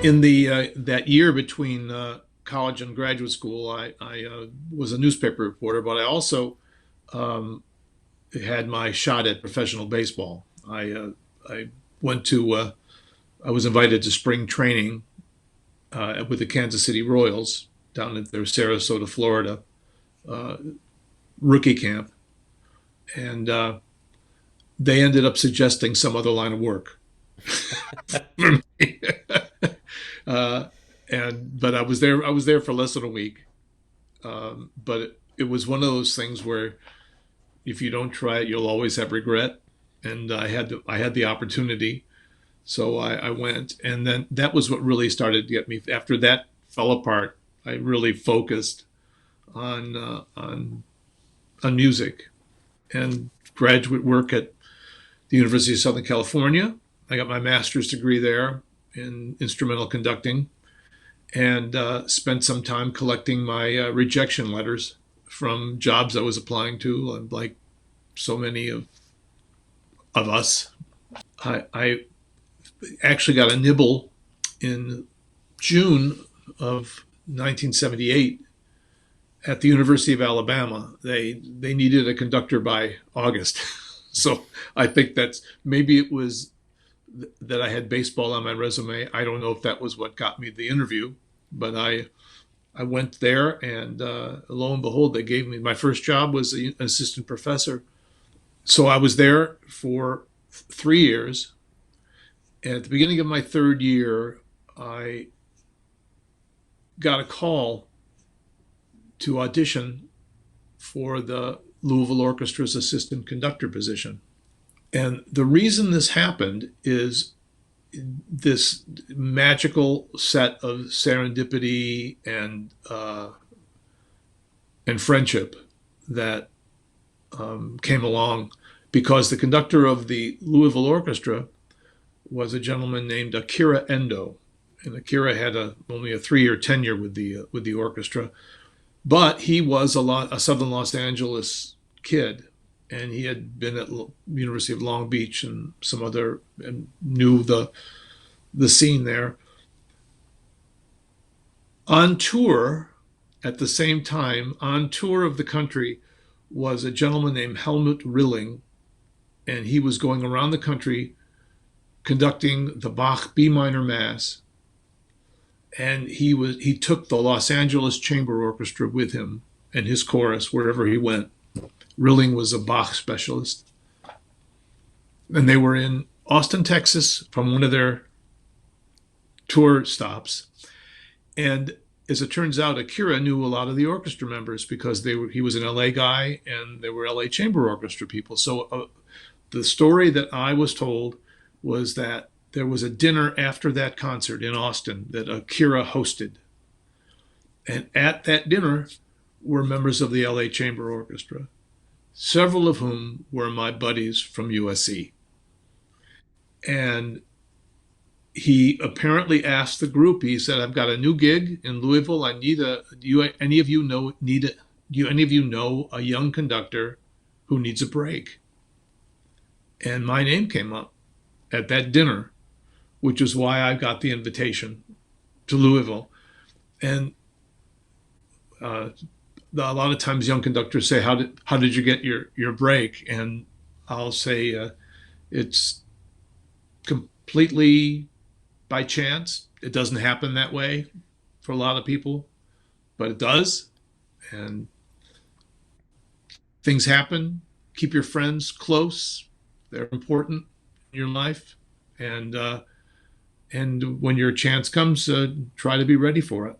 In the that year between college and graduate school, I was a newspaper reporter, but I also um, had my shot at professional baseball. I went to I was invited to spring training with the Kansas City Royals down at their Sarasota, Florida uh, rookie camp, and they ended up suggesting some other line of work for me. uh, and but I was there. I was there for less than a week. But it was one of those things where if you don't try it, you'll always have regret. And I had the opportunity, so I went, and then that was what really started to get me. After that fell apart, I really focused on on music and graduate work at the University of Southern California. I got my master's degree there in instrumental conducting, and spent some time collecting my rejection letters from jobs I was applying to, like so many of us. I actually got a nibble in June of 1978 at the University of Alabama. They needed a conductor by August. So I think that's maybe it was that I had baseball on my resume. I don't know if that was what got me the interview, but I went there, and lo and behold, they gave me my first job was an assistant professor. So I was there for 3 years, and at the beginning of my third year, I got a call to audition for the Louisville Orchestra's assistant conductor position. And the reason this happened is this magical set of serendipity and friendship that came along, because the conductor of the Louisville Orchestra was a gentleman named Akira Endo, and Akira had only a 3 year tenure with the orchestra, but he was a Southern Los Angeles kid, and he had been at University of Long Beach and some other, and knew the scene there. On tour at the same time, on tour of the country, was a gentleman named Helmut Rilling, and he was going around the country conducting the Bach B minor Mass, and he took the Los Angeles Chamber Orchestra with him and his chorus wherever he went. Rilling was a Bach specialist, and they were in Austin, Texas, from one of their tour stops. And as it turns out, Akira knew a lot of the orchestra members because he was an LA guy, and they were LA Chamber Orchestra people. So the story that I was told was that there was a dinner after that concert in Austin that Akira hosted. And at that dinner were members of the LA Chamber Orchestra, several of whom were my buddies from USC. And he apparently asked the group, he said, I've got a new gig in Louisville. Do any of you know a young conductor who needs a break? And my name came up at that dinner, which is why I got the invitation to Louisville. And a lot of times young conductors say, how did you get your break? And I'll say it's completely by chance. It doesn't happen that way for a lot of people, but it does. And things happen. Keep your friends close. They're important in your life. And when your chance comes, try to be ready for it.